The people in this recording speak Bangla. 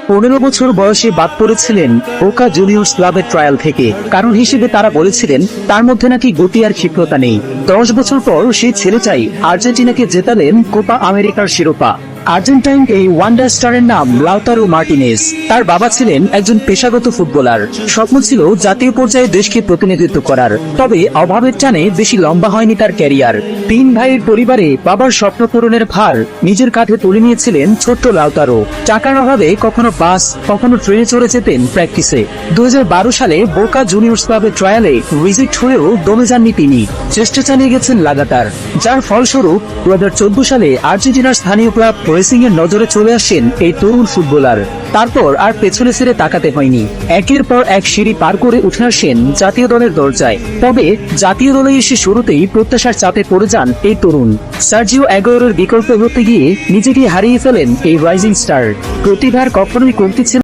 15 বছর বয়সে বাদ পড়েছিলেন বোকা জুনিয়র্স ক্লাবের ট্রায়াল থেকে। কারণ হিসেবে তারা বলেছিলেন তার মধ্যে নাকি গতি আর ক্ষিপ্রতা নেই। 10 বছর পর সেই ছেলেটাই আর্জেন্টিনাকে জেতালেন কোপা আমেরিকার শিরোপা। আর্জেন্টাইন এই ওয়ান্ডার স্টারের নাম লাউতারো মার্টিনেজ। তার বাবা ছিলেন একজন পেশাগত ফুটবলার। স্বপ্ন ছিল জাতীয় পর্যায়ে দেশকে প্রতিনিধিত্ব করার। তবে অভাবের টানে বেশি লম্বা হয়নি তার ক্যারিয়ার। 3 ভাইয়ের পরিবারে বাবার স্বপ্ন পূরণের ভার নিজের কাঁধে তুলে নিয়েছিলেন ছোট্ট লাউতারো। টাকার অভাবে কখনো বাস কখনো ট্রেনে চড়ে যেতেন প্র্যাকটিসে। 2012 সালে বোকা জুনিয়র্স ক্লাবের ট্রায়ালে রিজেক্ট হয়েও দমে যাননি তিনি। চেষ্টা চালিয়ে গেছেন লাগাতার, যার ফলস্বরূপ 2014 সালে আর্জেন্টিনার স্থানীয় ক্লাব রেসিং এর নজরে চলে আসেন এই তরুণ ফুটবলার। তারপর আর পেছনে ফিরে তাকাতে হয়নি। একের পর এক সিঁড়ি পার করে উঠে আসেন জাতীয় দলের দরজায়। তবে জাতীয় দলে এসে শুরুতেই প্রত্যাশার চাপে পড়ে যান এই তরুণ। সার্জিও অ্যাগুয়েরোর বিকল্প হতে গিয়ে নিজেকে হারিয়ে ফেলেন এই রাইজিং স্টার। প্রতিভার কখনোই কমতি ছিল